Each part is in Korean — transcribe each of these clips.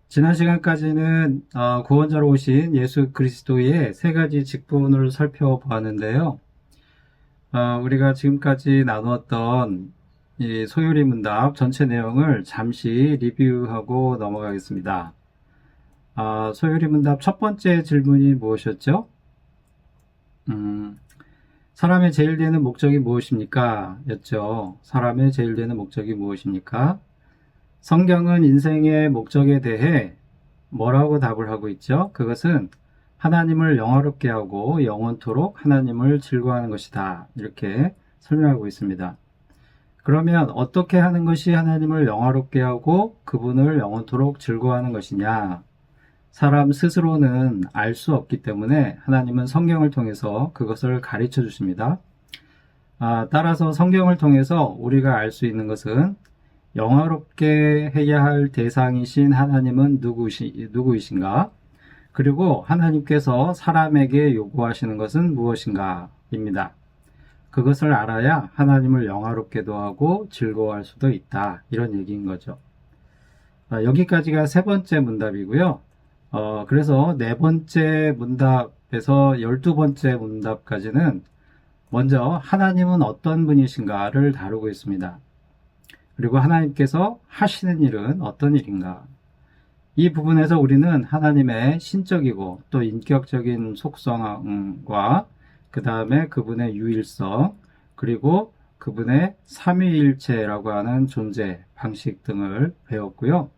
지난 시간까지는 구원자로 오신 예수 그리스도의 세 가지 직분을 살펴보았는데요. 우리가 지금까지 나누었던 이 소요리 문답 전체 내용을 잠시 리뷰하고 넘어가겠습니다. 소요리 문답 첫 번째 질문이 무엇이었죠? 사람의 제일 되는 목적이 무엇입니까? 였죠. 사람의 제일 되는 목적이 무엇입니까? 성경은 인생의 목적에 대해 뭐라고 답을 하고 있죠? 그것은 하나님을 영화롭게 하고 영원토록 하나님을 즐거워하는 것이다. 이렇게 설명하고 있습니다. 그러면 어떻게 하는 것이 하나님을 영화롭게 하고 그분을 영원토록 즐거워하는 것이냐? 사람 스스로는 알 수 없기 때문에 하나님은 성경을 통해서 그것을 가르쳐 주십니다. 따라서 성경을 통해서 우리가 알 수 있는 것은 영화롭게 해야 할 대상이신 하나님은 누구이신가? 그리고 하나님께서 사람에게 요구하시는 것은 무엇인가? 입니다. 그것을 알아야 하나님을 영화롭게도 하고 즐거워할 수도 있다. 이런 얘기인 거죠. 여기까지가 세 번째 문답이고요. 그래서 네 번째 문답에서 12번째 문답까지는 먼저 하나님은 어떤 분이신가를 다루고 있습니다. 그리고 하나님께서 하시는 일은 어떤 일인가? 이 부분에서 우리는 하나님의 신적이고 또 인격적인 속성과 그 다음에 그분의 유일성, 그리고 그분의 삼위일체라고 하는 존재 방식 등을 배웠고요.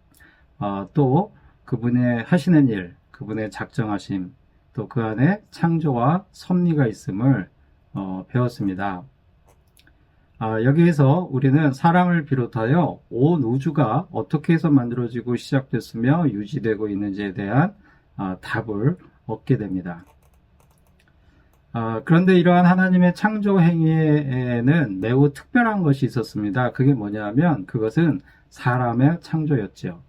또 그분의 하시는 일, 그분의 작정하심, 또 그 안에 창조와 섭리가 있음을 배웠습니다. 여기에서 우리는 사람을 비롯하여 온 우주가 어떻게 해서 만들어지고 시작됐으며 유지되고 있는지에 대한 답을 얻게 됩니다. 그런데 이러한 하나님의 창조 행위에는 매우 특별한 것이 있었습니다. 그게 뭐냐면 그것은 사람의 창조였죠.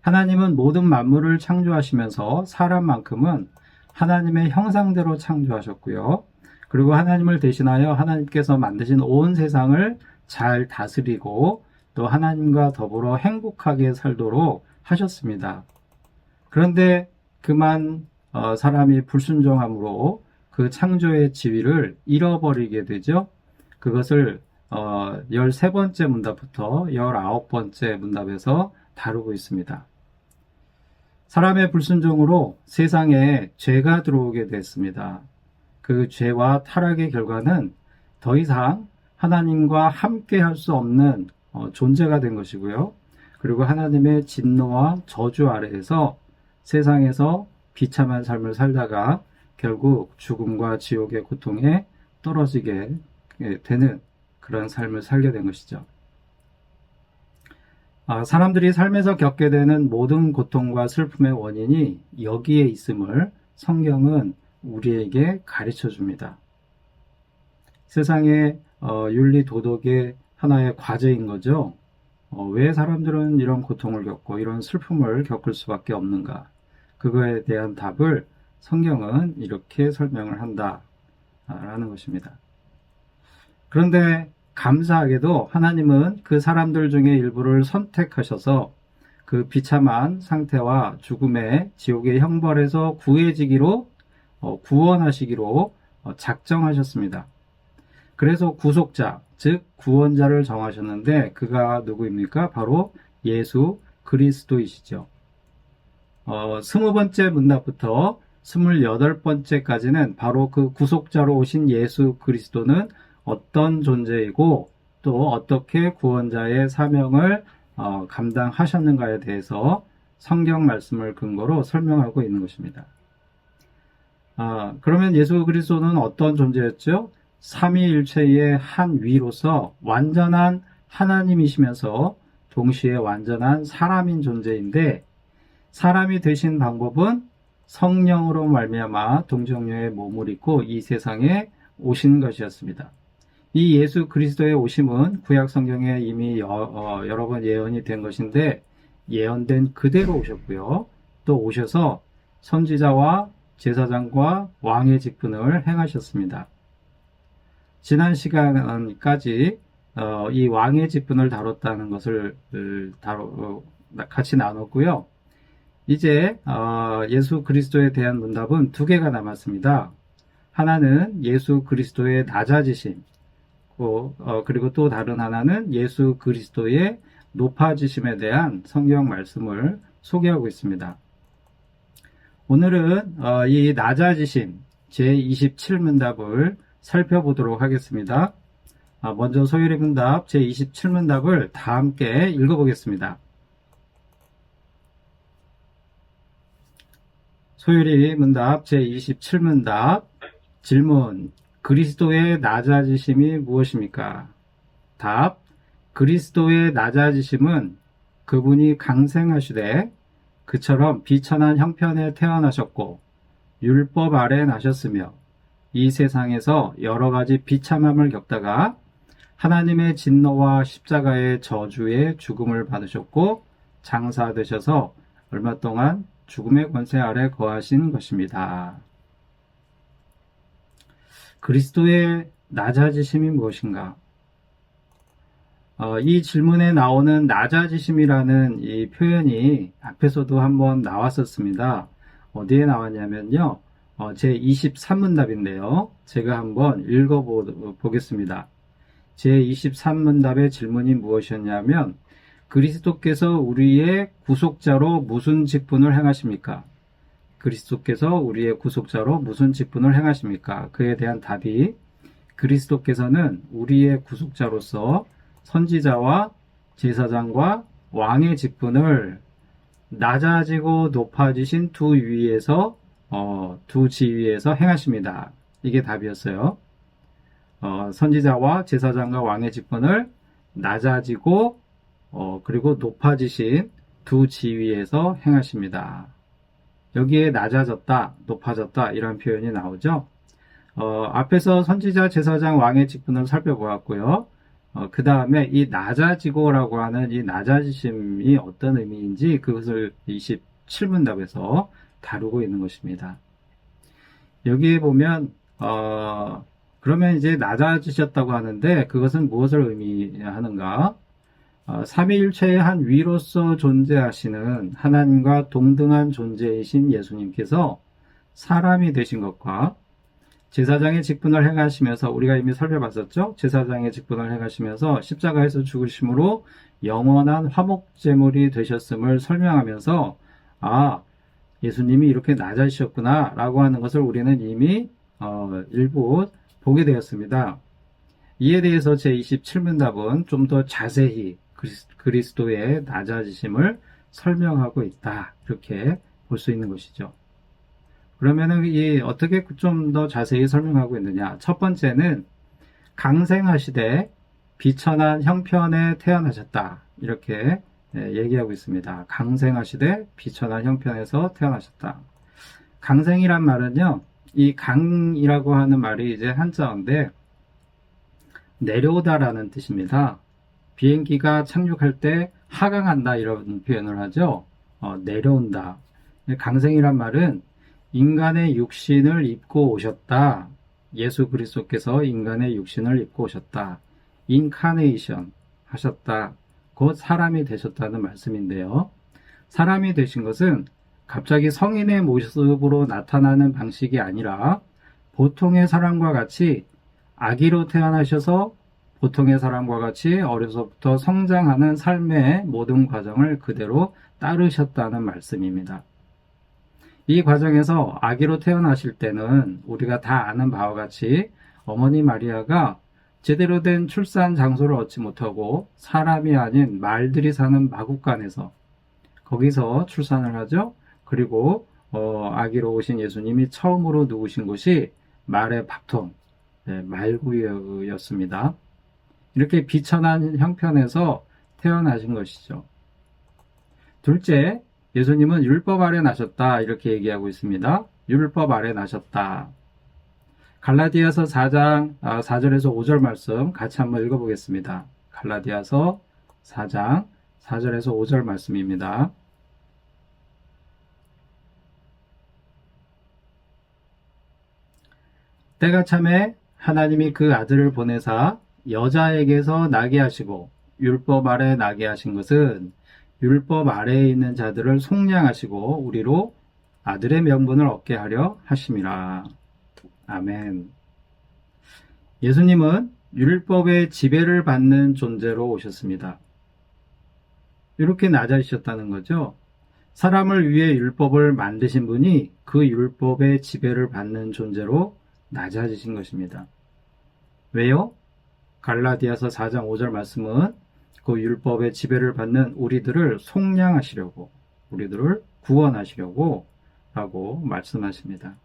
하나님은 모든 만물을 창조하시면서 사람만큼은 하나님의 형상대로 창조하셨고요. 그리고 하나님을 대신하여 하나님께서 만드신 온 세상을 잘 다스리고 또 하나님과 더불어 행복하게 살도록 하셨습니다. 그런데 그만 사람이 불순종함으로 그 창조의 지위를 잃어버리게 되죠. 그것을 13번째 문답부터 19번째 문답에서 다루고 있습니다. 사람의 불순종으로 세상에 죄가 들어오게 됐습니다. 그 죄와 타락의 결과는 더 이상 하나님과 함께 할 수 없는 존재가 된 것이고요. 그리고 하나님의 진노와 저주 아래에서 세상에서 비참한 삶을 살다가 결국 죽음과 지옥의 고통에 떨어지게 되는 그런 삶을 살게 된 것이죠. 사람들이 삶에서 겪게 되는 모든 고통과 슬픔의 원인이 여기에 있음을 성경은 우리에게 가르쳐 줍니다. 세상의 윤리 도덕의 하나의 과제인 거죠. 왜 사람들은 이런 고통을 겪고 이런 슬픔을 겪을 수밖에 없는가? 그거에 대한 답을 성경은 이렇게 설명을 한다라는 것입니다. 그런데 감사하게도 하나님은 그 사람들 중에 일부를 선택하셔서 그 비참한 상태와 죽음의 지옥의 형벌에서 구원하시기로 작정하셨습니다. 그래서 구속자, 즉 구원자를 정하셨는데 그가 누구입니까? 바로 예수 그리스도이시죠. 20번째 문답부터 28번째까지는 바로 그 구속자로 오신 예수 그리스도는 어떤 존재이고 또 어떻게 구원자의 사명을 감당하셨는가에 대해서 성경 말씀을 근거로 설명하고 있는 것입니다. 그러면 예수 그리스도는 어떤 존재였죠? 삼위일체의 한 위로서 완전한 하나님이시면서 동시에 완전한 사람인 존재인데 사람이 되신 방법은 성령으로 말미암아 동정녀의 몸을 입고 이 세상에 오신 것이었습니다. 이 예수 그리스도의 오심은 구약 성경에 이미 여러 번 예언이 된 것인데 예언된 그대로 오셨고요. 또 오셔서 선지자와 제사장과 왕의 직분을 행하셨습니다. 지난 시간까지 이 왕의 직분을 다뤘다는 것을 같이 나눴고요. 이제 예수 그리스도에 대한 문답은 두 개가 남았습니다. 하나는 예수 그리스도의 낮아지심, 그리고 또 다른 하나는 예수 그리스도의 높아지심에 대한 성경 말씀을 소개하고 있습니다. 오늘은 이 낮아지심 제27문답을 살펴보도록 하겠습니다. 먼저 소율의 문답 제27문답을 다 함께 읽어보겠습니다. 소율의 문답 제27문답 질문: 그리스도의 낮아지심이 무엇입니까? 답: 그리스도의 낮아지심은 그분이 강생하시되 그처럼 비천한 형편에 태어나셨고 율법 아래 나셨으며 이 세상에서 여러 가지 비참함을 겪다가 하나님의 진노와 십자가의 저주의 죽음을 받으셨고 장사되셔서 얼마 동안 죽음의 권세 아래 거하신 것입니다. 그리스도의 낮아지심이 무엇인가? 이 질문에 나오는 낮아지심이라는 이 표현이 앞에서도 한번 나왔었습니다. 어디에 나왔냐면요. 제23문답인데요. 제가 한번 읽어보겠습니다. 제23문답의 질문이 무엇이었냐면, 그리스도께서 우리의 구속자로 무슨 직분을 행하십니까? 그리스도께서 우리의 구속자로 무슨 직분을 행하십니까? 그에 대한 답이, 그리스도께서는 우리의 구속자로서 선지자와 제사장과 왕의 직분을 낮아지고 높아지신 두 지위에서 행하십니다. 이게 답이었어요. 선지자와 제사장과 왕의 직분을 낮아지고 그리고 높아지신 두 지위에서 행하십니다. 여기에 낮아졌다, 높아졌다 이런 표현이 나오죠. 앞에서 선지자, 제사장, 왕의 직분을 살펴보았고요. 그 다음에 이 낮아지고라고 하는 이 낮아지심이 어떤 의미인지 그것을 27문답에서 다루고 있는 것입니다. 여기에 보면 그러면 이제 낮아지셨다고 하는데 그것은 무엇을 의미하는가? 삼위일체의 한 위로서 존재하시는 하나님과 동등한 존재이신 예수님께서 사람이 되신 것과 제사장의 직분을 행하시면서, 우리가 이미 살펴봤었죠? 제사장의 직분을 행하시면서 십자가에서 죽으심으로 영원한 화목제물이 되셨음을 설명하면서 예수님이 이렇게 낮아지셨구나 라고 하는 것을 우리는 이미 일부 보게 되었습니다. 이에 대해서 제27문답은 좀 더 자세히 그리스도의 낮아지심을 설명하고 있다, 이렇게 볼 수 있는 것이죠. 그러면은 어떻게 좀 더 자세히 설명하고 있느냐? 첫 번째는 강생하시되 비천한 형편에 태어나셨다, 이렇게 얘기하고 있습니다. 강생하시되 비천한 형편에서 태어나셨다. 강생이란 말은요, 이 강이라고 하는 말이 이제 한자어인데 내려오다라는 뜻입니다. 비행기가 착륙할 때 하강한다 이런 표현을 하죠. 내려온다. 강생이란 말은 인간의 육신을 입고 오셨다. 예수 그리스도께서 인간의 육신을 입고 오셨다. 인카네이션 하셨다. 곧 사람이 되셨다는 말씀인데요. 사람이 되신 것은 갑자기 성인의 모습으로 나타나는 방식이 아니라 보통의 사람과 같이 아기로 태어나셔서 보통의 사람과 같이 어려서부터 성장하는 삶의 모든 과정을 그대로 따르셨다는 말씀입니다. 이 과정에서 아기로 태어나실 때는 우리가 다 아는 바와 같이 어머니 마리아가 제대로 된 출산 장소를 얻지 못하고 사람이 아닌 말들이 사는 마국간에서 거기서 출산을 하죠. 그리고 아기로 오신 예수님이 처음으로 누우신 곳이 말의 밥통, 말구유였습니다. 이렇게 비천한 형편에서 태어나신 것이죠. 둘째, 예수님은 율법 아래 나셨다, 이렇게 얘기하고 있습니다. 율법 아래 나셨다. 갈라디아서 4장 4절에서 5절 말씀 같이 한번 읽어보겠습니다. 갈라디아서 4장 4절에서 5절 말씀입니다. 때가 참에 하나님이 그 아들을 보내사 여자에게서 나게 하시고 율법 아래 나게 하신 것은 율법 아래에 있는 자들을 속량하시고 우리로 아들의 명분을 얻게 하려 하심이라. 아멘. 예수님은 율법의 지배를 받는 존재로 오셨습니다. 이렇게 낮아지셨다는 거죠. 사람을 위해 율법을 만드신 분이 그 율법의 지배를 받는 존재로 낮아지신 것입니다. 왜요? 갈라디아서 4장 5절 말씀은 그 율법의 지배를 받는 우리들을 속량하시려고, 우리들을 구원하시려고 라고 말씀하십니다.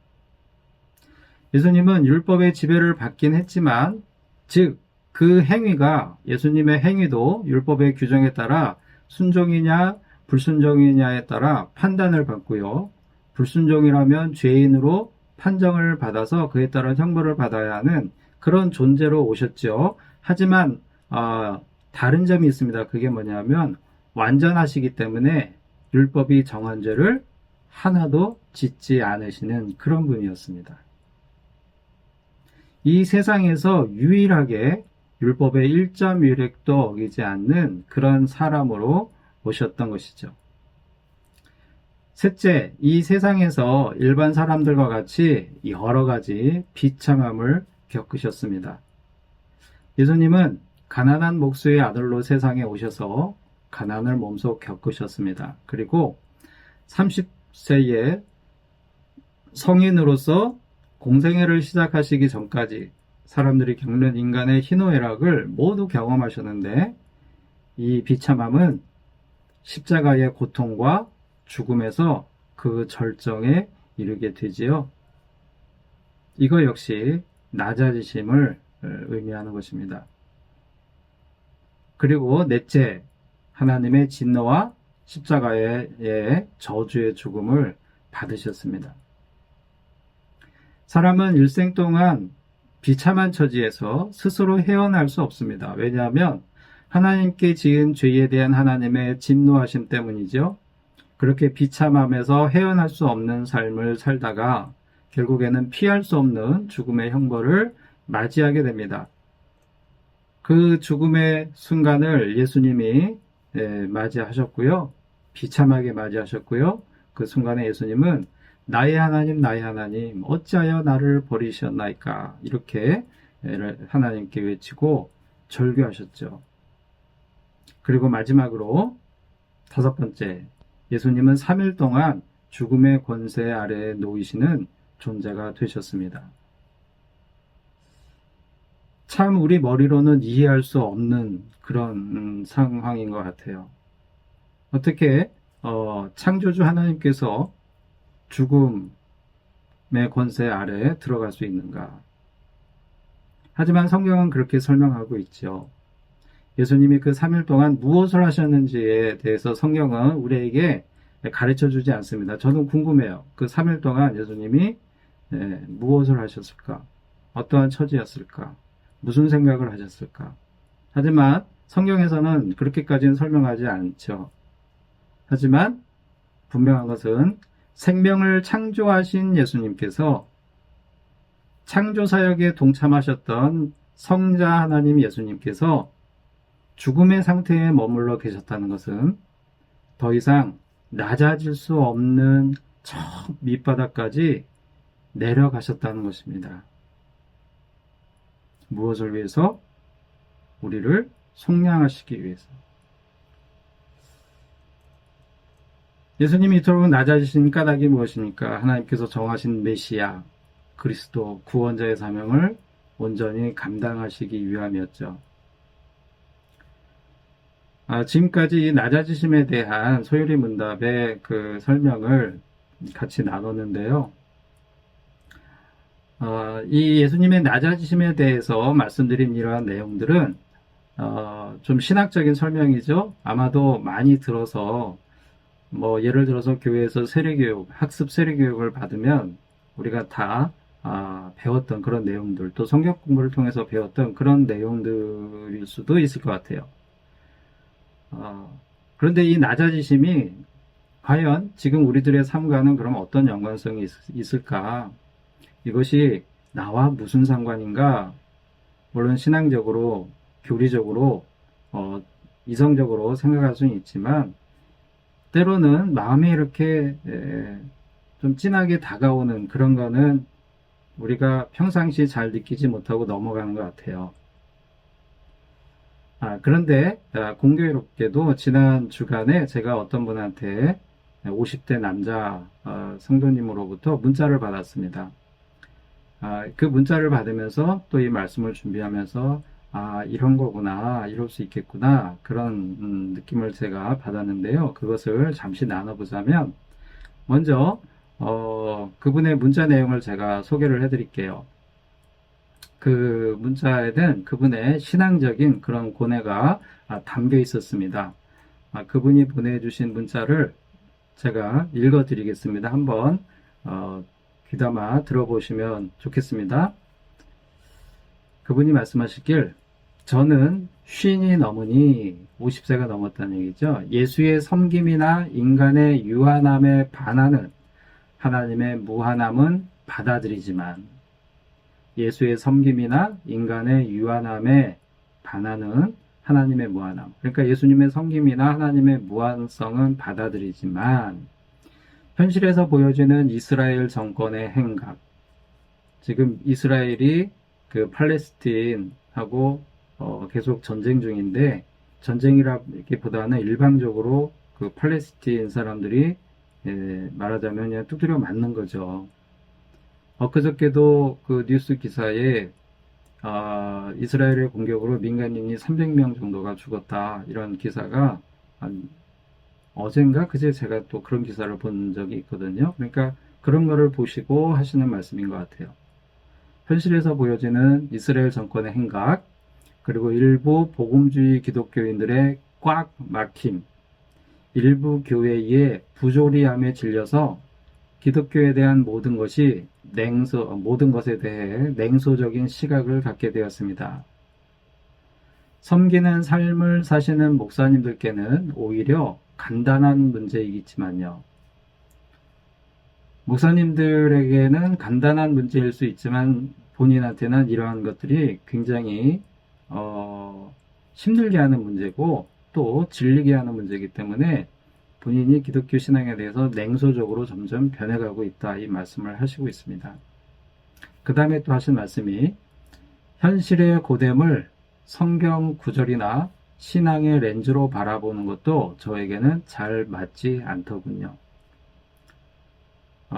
예수님은 율법의 지배를 받긴 했지만, 즉 그 행위가, 예수님의 행위도 율법의 규정에 따라 순종이냐 불순종이냐에 따라 판단을 받고요. 불순종이라면 죄인으로 판정을 받아서 그에 따른 형벌을 받아야 하는 그런 존재로 오셨죠. 하지만 다른 점이 있습니다. 그게 뭐냐면 완전하시기 때문에 율법이 정한 죄를 하나도 짓지 않으시는 그런 분이었습니다. 이 세상에서 유일하게 율법의 1.1획도 어기지 않는 그런 사람으로 오셨던 것이죠. 셋째, 이 세상에서 일반 사람들과 같이 여러 가지 비참함을 겪으셨습니다. 예수님은 가난한 목수의 아들로 세상에 오셔서 가난을 몸소 겪으셨습니다. 그리고 30세에 성인으로서 공생애를 시작하시기 전까지 사람들이 겪는 인간의 희노애락을 모두 경험하셨는데, 이 비참함은 십자가의 고통과 죽음에서 그 절정에 이르게 되지요. 이거 역시 낮아지심을 의미하는 것입니다. 그리고 넷째, 하나님의 진노와 십자가의 저주의 죽음을 받으셨습니다. 사람은 일생 동안 비참한 처지에서 스스로 헤어날 수 없습니다. 왜냐하면 하나님께 지은 죄에 대한 하나님의 진노하심 때문이죠. 그렇게 비참함에서 헤어날 수 없는 삶을 살다가 결국에는 피할 수 없는 죽음의 형벌을 맞이하게 됩니다. 그 죽음의 순간을 예수님이 맞이하셨고요. 비참하게 맞이하셨고요. 그 순간에 예수님은 나의 하나님 어찌하여 나를 버리셨나이까, 이렇게 하나님께 외치고 절규하셨죠. 그리고 마지막으로 다섯 번째, 예수님은 3일 동안 죽음의 권세 아래에 놓이시는 존재가 되셨습니다. 참 우리 머리로는 이해할 수 없는 그런 상황인 것 같아요. 어떻게 창조주 하나님께서 죽음의 권세 아래에 들어갈 수 있는가? 하지만 성경은 그렇게 설명하고 있죠. 예수님이 그 3일 동안 무엇을 하셨는지에 대해서 성경은 우리에게 가르쳐 주지 않습니다. 저는 궁금해요. 그 3일 동안 예수님이 무엇을 하셨을까? 어떠한 처지였을까? 무슨 생각을 하셨을까? 하지만 성경에서는 그렇게까지는 설명하지 않죠. 하지만 분명한 것은 생명을 창조하신 예수님께서 창조사역에 동참하셨던 성자 하나님 예수님께서 죽음의 상태에 머물러 계셨다는 것은 더 이상 낮아질 수 없는 저 밑바닥까지 내려가셨다는 것입니다. 무엇을 위해서? 우리를 속량하시기 위해서. 예수님이 이토록 낮아지신 까닭이 무엇입니까? 하나님께서 정하신 메시아, 그리스도, 구원자의 사명을 온전히 감당하시기 위함이었죠. 지금까지 이 낮아지심에 대한 소율이 문답의 그 설명을 같이 나눴는데요. 이 예수님의 낮아지심에 대해서 말씀드린 이러한 내용들은 좀 신학적인 설명이죠. 아마도 많이 들어서 예를 들어서 교회에서 세례교육, 학습 세례교육을 받으면 우리가 다 배웠던 그런 내용들, 또 성경 공부를 통해서 배웠던 그런 내용들일 수도 있을 것 같아요. 그런데 이 낮아지심이 과연 지금 우리들의 삶과는 그럼 어떤 연관성이 있을까? 이것이 나와 무슨 상관인가? 물론 신앙적으로, 교리적으로, 이성적으로 생각할 수는 있지만 때로는 마음이 이렇게 좀 진하게 다가오는 그런 거는 우리가 평상시 잘 느끼지 못하고 넘어가는 것 같아요. 그런데 공교롭게도 지난 주간에 제가 어떤 분한테 50대 남자 성도님으로부터 문자를 받았습니다. 그 문자를 받으면서 또 이 말씀을 준비하면서 이런 거구나, 이럴 수 있겠구나, 그런 느낌을 제가 받았는데요. 그것을 잠시 나눠보자면, 먼저 그분의 문자 내용을 제가 소개를 해드릴게요. 그 문자에는 그분의 신앙적인 그런 고뇌가 담겨 있었습니다. 그분이 보내주신 문자를 제가 읽어드리겠습니다. 한번 귀담아 들어보시면 좋겠습니다. 그분이 말씀하시길, 저는 쉰이 넘으니 50세가 넘었다는 얘기죠. 예수의 섬김이나 인간의 유한함에 반하는 하나님의 무한함은 받아들이지만 예수의 섬김이나 인간의 유한함에 반하는 하나님의 무한함, 그러니까 예수님의 섬김이나 하나님의 무한성은 받아들이지만 현실에서 보여지는 이스라엘 정권의 행각, 지금 이스라엘이 그 팔레스틴하고 계속 전쟁 중인데, 전쟁이라기보다는 일방적으로 그 팔레스틴 사람들이 말하자면 그냥 두드려 맞는 거죠. 엊그저께도 그 뉴스 기사에 이스라엘의 공격으로 민간인이 300명 정도가 죽었다, 이런 기사가 어젠가 그제 제가 또 그런 기사를 본 적이 있거든요. 그러니까 그런 거를 보시고 하시는 말씀인 것 같아요. 현실에서 보여지는 이스라엘 정권의 행각, 그리고 일부 복음주의 기독교인들의 꽉 막힘, 일부 교회의 부조리함에 질려서 기독교에 대한 모든 것에 대해 냉소적인 시각을 갖게 되었습니다. 섬기는 삶을 사시는 목사님들께는 오히려 간단한 문제이겠지만요. 목사님들에게는 간단한 문제일 수 있지만 본인한테는 이러한 것들이 굉장히 힘들게 하는 문제고 또 질리게 하는 문제이기 때문에 본인이 기독교 신앙에 대해서 냉소적으로 점점 변해가고 있다, 이 말씀을 하시고 있습니다. 그 다음에 또 하신 말씀이, 현실의 고됨을 성경 구절이나 신앙의 렌즈로 바라보는 것도 저에게는 잘 맞지 않더군요.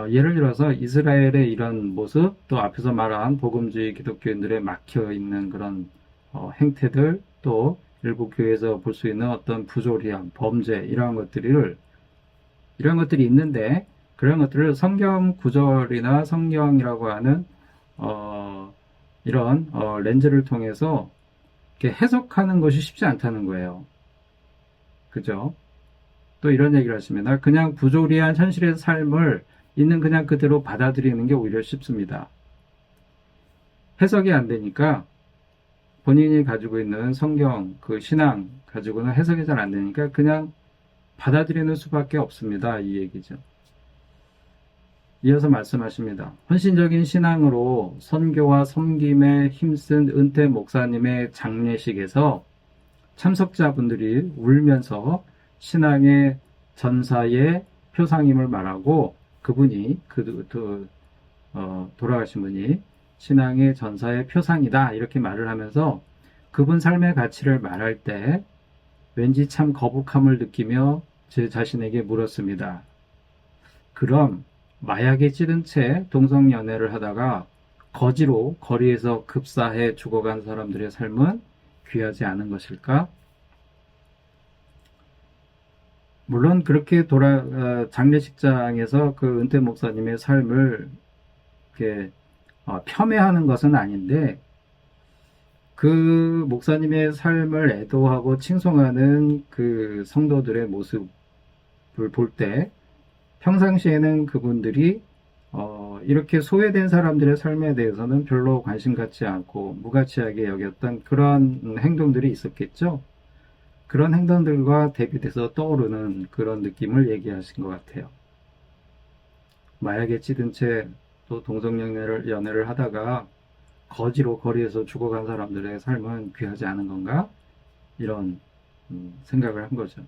예를 들어서 이스라엘의 이런 모습, 또 앞에서 말한 복음주의 기독교인들의 막혀있는 그런 행태들, 또 일부 교회에서 볼 수 있는 어떤 부조리함, 범죄, 이런 것들이 있는데, 그런 것들을 성경 구절이나 성경이라고 하는 이런 렌즈를 통해서 이렇게 해석하는 것이 쉽지 않다는 거예요. 그죠? 또 이런 얘기를 하십니다. 그냥 부조리한 현실의 삶을 있는 그냥 그대로 받아들이는 게 오히려 쉽습니다. 해석이 안 되니까, 본인이 가지고 있는 성경, 그 신앙 가지고는 해석이 잘 안 되니까 그냥 받아들이는 수밖에 없습니다, 이 얘기죠. 이어서 말씀하십니다. 헌신적인 신앙으로 선교와 섬김에 힘쓴 은퇴 목사님의 장례식에서 참석자분들이 울면서 신앙의 전사의 표상임을 말하고, 그분이 돌아가신 분이 신앙의 전사의 표상이다, 이렇게 말을 하면서 그분 삶의 가치를 말할 때 왠지 참 거북함을 느끼며 제 자신에게 물었습니다. 그럼 마약에 찌든 채 동성연애를 하다가 거지로 거리에서 급사해 죽어간 사람들의 삶은 귀하지 않은 것일까? 물론 그렇게 장례식장에서 그 은퇴 목사님의 삶을 이렇게 폄훼하는 것은 아닌데, 그 목사님의 삶을 애도하고 칭송하는 그 성도들의 모습을 볼 때 평상시에는 그분들이 이렇게 소외된 사람들의 삶에 대해서는 별로 관심 갖지 않고 무가치하게 여겼던 그런 행동들이 있었겠죠. 그런 행동들과 대비돼서 떠오르는 그런 느낌을 얘기하신 것 같아요. 마약에 찌든 채 또 동성연애를 하다가 거지로 거리에서 죽어간 사람들의 삶은 귀하지 않은 건가? 이런 생각을 한 거죠.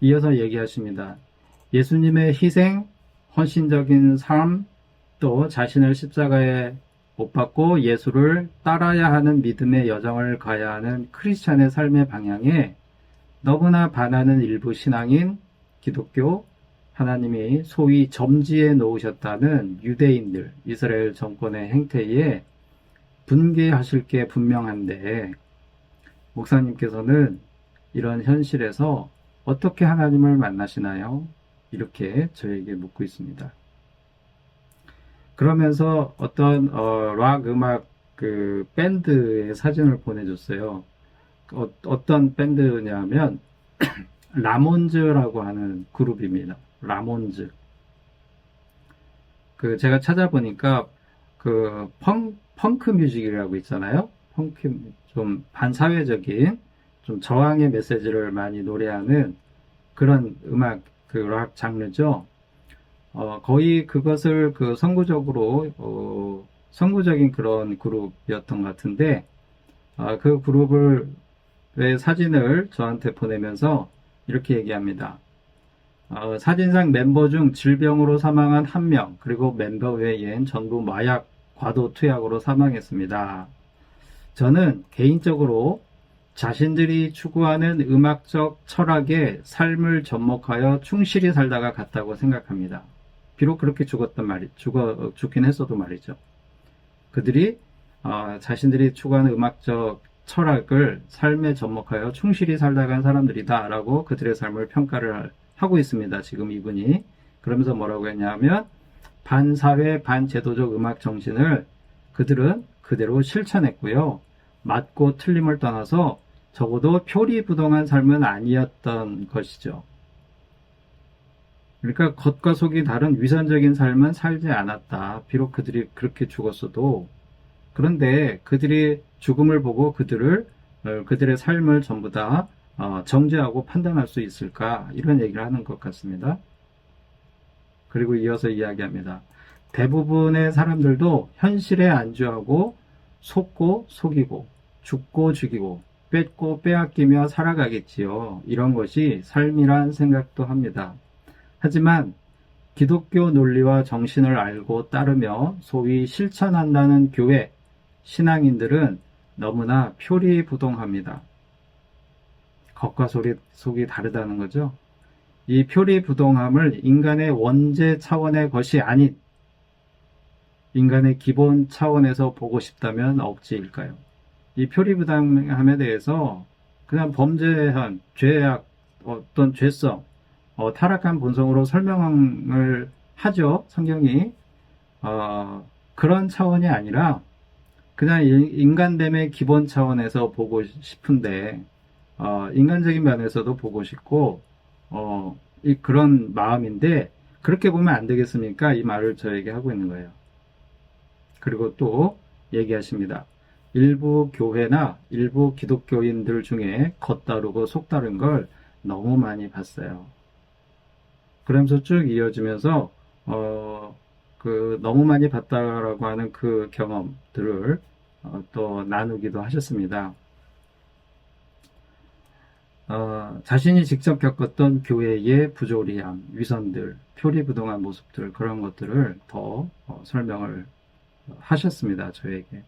이어서 얘기하십니다. 예수님의 희생, 헌신적인 삶, 또 자신을 십자가에 못 박고 예수를 따라야 하는 믿음의 여정을 가야 하는 크리스찬의 삶의 방향에 너무나 반하는 일부 신앙인 기독교, 하나님이 소위 점지해 놓으셨다는 유대인들, 이스라엘 정권의 행태에 분개하실 게 분명한데, 목사님께서는 이런 현실에서 어떻게 하나님을 만나시나요? 이렇게 저에게 묻고 있습니다. 그러면서 어떤 락 음악 그 밴드의 사진을 보내줬어요. 어떤 밴드냐면 라몬즈라고 하는 그룹입니다. 라몬즈. 그 제가 찾아보니까 그 펑크 뮤직이라고 있잖아요. 펑크 좀 반사회적인 좀 저항의 메시지를 많이 노래하는 그런 음악 그 락 장르죠. 거의 그것을 그 선구적인 그런 그룹이었던 것 같은데, 그 그룹의 사진을 저한테 보내면서 이렇게 얘기합니다. 사진상 멤버 중 질병으로 사망한 1명, 그리고 멤버 외엔 전부 마약, 과도 투약으로 사망했습니다. 저는 개인적으로 자신들이 추구하는 음악적 철학에 삶을 접목하여 충실히 살다가 갔다고 생각합니다. 비록 그렇게 죽긴 했어도 말이죠. 그들이 자신들이 추구하는 음악적 철학을 삶에 접목하여 충실히 살다 간 사람들이다 라고 그들의 삶을 평가를 하고 있습니다. 지금 이분이. 그러면서 뭐라고 했냐면 반사회 반제도적 음악 정신을 그들은 그대로 실천했고요. 맞고 틀림을 떠나서 적어도 표리부동한 삶은 아니었던 것이죠. 그러니까 겉과 속이 다른 위선적인 삶은 살지 않았다. 비록 그들이 그렇게 죽었어도. 그런데 그들이 죽음을 보고 그들의 삶을 전부 다 정죄하고 판단할 수 있을까? 이런 얘기를 하는 것 같습니다. 그리고 이어서 이야기합니다. 대부분의 사람들도 현실에 안주하고 속고 속이고 죽고 죽이고 뺏고 빼앗기며 살아가겠지요. 이런 것이 삶이란 생각도 합니다. 하지만 기독교 논리와 정신을 알고 따르며 소위 실천한다는 교회, 신앙인들은 너무나 표리부동합니다. 겉과 속이 다르다는 거죠. 이 표리부동함을 인간의 원죄 차원의 것이 아닌 인간의 기본 차원에서 보고 싶다면 억지일까요? 이 표리부동함에 대해서 그냥 범죄한 죄악, 어떤 죄성, 타락한 본성으로 설명을 하죠. 성경이. 그런 차원이 아니라 그냥 인간됨의 기본 차원에서 보고 싶은데 인간적인 면에서도 보고 싶고 그런 마음인데 그렇게 보면 안 되겠습니까? 이 말을 저에게 하고 있는 거예요. 그리고 또 얘기하십니다. 일부 교회나 일부 기독교인들 중에 겉다르고 속다른 걸 너무 많이 봤어요. 그러면서 쭉 이어지면서 너무 많이 봤다라고 하는 그 경험들을 또 나누기도 하셨습니다. 자신이 직접 겪었던 교회의 부조리함, 위선들, 표리부동한 모습들, 그런 것들을 더 설명을 하셨습니다. 저에게.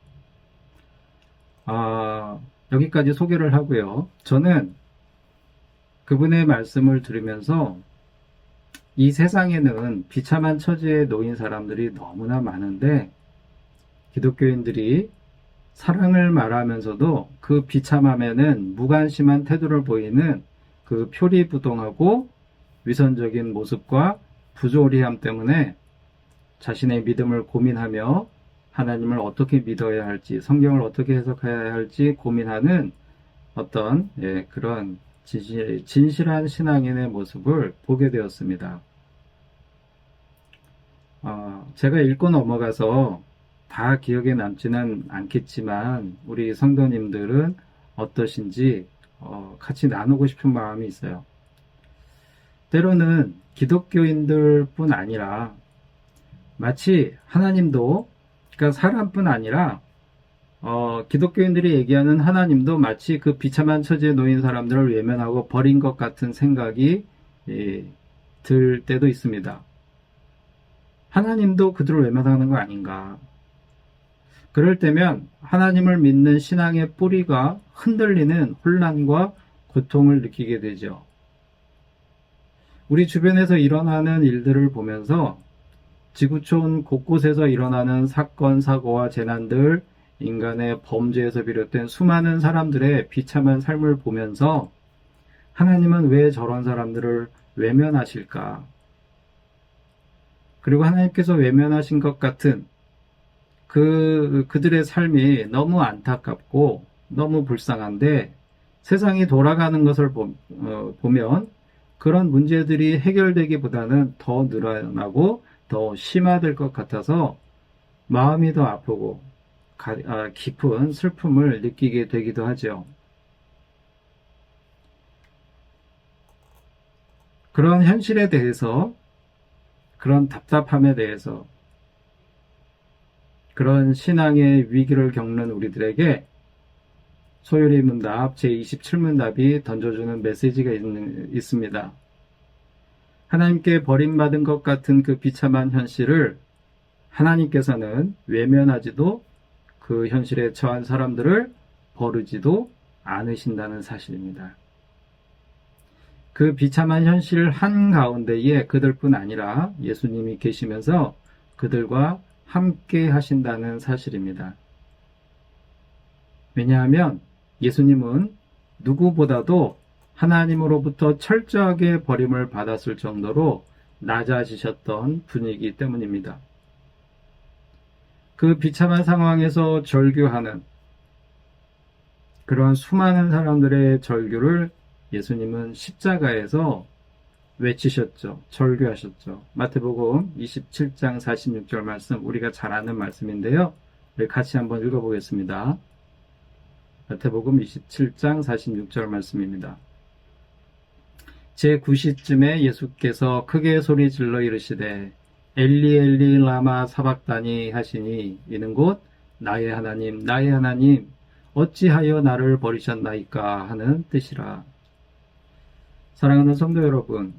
여기까지 소개를 하고요. 저는 그분의 말씀을 들으면서 이 세상에는 비참한 처지에 놓인 사람들이 너무나 많은데 기독교인들이 사랑을 말하면서도 그 비참함에는 무관심한 태도를 보이는 그 표리부동하고 위선적인 모습과 부조리함 때문에 자신의 믿음을 고민하며 하나님을 어떻게 믿어야 할지, 성경을 어떻게 해석해야 할지 고민하는 어떤 그런 진실한 신앙인의 모습을 보게 되었습니다. 제가 읽고 넘어가서 다 기억에 남지는 않겠지만 우리 성도님들은 어떠신지 같이 나누고 싶은 마음이 있어요. 때로는 기독교인들 뿐 아니라 마치 하나님도, 그러니까 사람뿐 아니라 기독교인들이 얘기하는 하나님도 마치 그 비참한 처지에 놓인 사람들을 외면하고 버린 것 같은 생각이 들 때도 있습니다. 하나님도 그들을 외면하는 거 아닌가? 그럴 때면 하나님을 믿는 신앙의 뿌리가 흔들리는 혼란과 고통을 느끼게 되죠. 우리 주변에서 일어나는 일들을 보면서 지구촌 곳곳에서 일어나는 사건, 사고와 재난들, 인간의 범죄에서 비롯된 수많은 사람들의 비참한 삶을 보면서 하나님은 왜 저런 사람들을 외면하실까? 그리고 하나님께서 외면하신 것 같은 그들의 삶이 너무 안타깝고 너무 불쌍한데 세상이 돌아가는 것을 보면 그런 문제들이 해결되기보다는 더 늘어나고 더 심화될 것 같아서 마음이 더 아프고 깊은 슬픔을 느끼게 되기도 하죠. 그런 현실에 대해서, 그런 답답함에 대해서, 그런 신앙의 위기를 겪는 우리들에게 소요리 문답 제27문답이 던져주는 메시지가 있습니다. 하나님께 버림받은 것 같은 그 비참한 현실을 하나님께서는 외면하지도 그 현실에 처한 사람들을 버리지도 않으신다는 사실입니다. 그 비참한 현실 한가운데에 그들뿐 아니라 예수님이 계시면서 그들과 함께 하신다는 사실입니다. 왜냐하면 예수님은 누구보다도 하나님으로부터 철저하게 버림을 받았을 정도로 낮아지셨던 분이기 때문입니다. 그 비참한 상황에서 절규하는 그러한 수많은 사람들의 절규를 예수님은 십자가에서 외치셨죠. 절규하셨죠. 마태복음 27장 46절 말씀, 우리가 잘 아는 말씀인데요. 우리 같이 한번 읽어보겠습니다. 마태복음 27장 46절 말씀입니다. 제9시쯤에 예수께서 크게 소리 질러 이르시되 엘리 엘리 라마 사박다니 하시니 이는 곧 나의 하나님 어찌하여 나를 버리셨나이까 하는 뜻이라. 사랑하는 성도 여러분,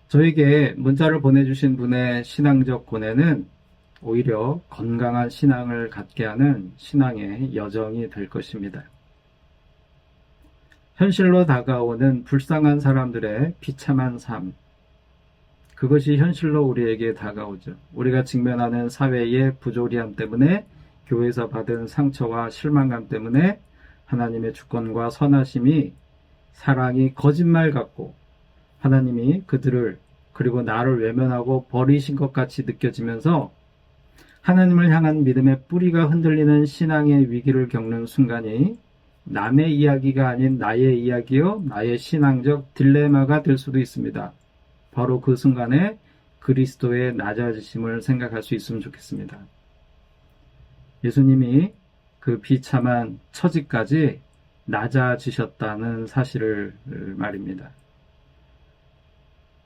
저에게 문자를 보내주신 분의 신앙적 고뇌는 오히려 건강한 신앙을 갖게 하는 신앙의 여정이 될 것입니다. 현실로 다가오는 불쌍한 사람들의 비참한 삶, 그것이 현실로 우리에게 다가오죠. 우리가 직면하는 사회의 부조리함 때문에, 교회에서 받은 상처와 실망감 때문에 하나님의 주권과 선하심이, 사랑이 거짓말 같고 하나님이 그들을 그리고 나를 외면하고 버리신 것 같이 느껴지면서 하나님을 향한 믿음의 뿌리가 흔들리는 신앙의 위기를 겪는 순간이 남의 이야기가 아닌 나의 이야기요, 나의 신앙적 딜레마가 될 수도 있습니다. 바로 그 순간에 그리스도의 낮아지심을 생각할 수 있으면 좋겠습니다. 예수님이 그 비참한 처지까지 낮아지셨다는 사실을 말입니다.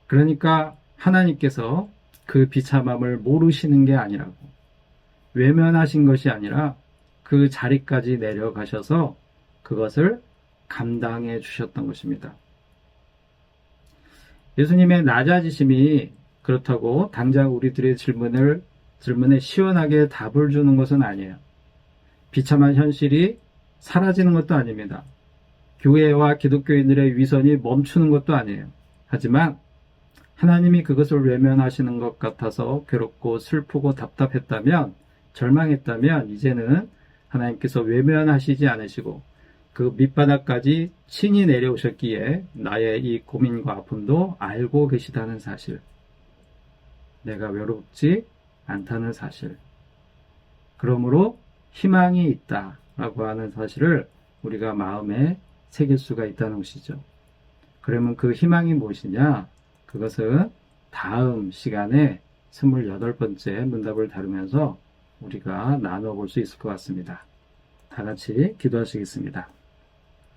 그러니까 하나님께서 그 비참함을 모르시는 게 아니라고, 외면하신 것이 아니라 그 자리까지 내려가셔서 그것을 감당해 주셨던 것입니다. 예수님의 낮아지심이 그렇다고 당장 우리들의 질문에 시원하게 답을 주는 것은 아니에요. 비참한 현실이 사라지는 것도 아닙니다. 교회와 기독교인들의 위선이 멈추는 것도 아니에요. 하지만 하나님이 그것을 외면하시는 것 같아서 괴롭고 슬프고 답답했다면, 절망했다면 이제는 하나님께서 외면하시지 않으시고 그 밑바닥까지 친히 내려오셨기에 나의 이 고민과 아픔도 알고 계시다는 사실, 내가 외롭지 않다는 사실, 그러므로 희망이 있다라고 하는 사실을 우리가 마음에 새길 수가 있다는 것이죠. 그러면 그 희망이 무엇이냐? 그것은 다음 시간에 28번째 문답을 다루면서 우리가 나눠볼 수 있을 것 같습니다. 다 같이 기도하시겠습니다.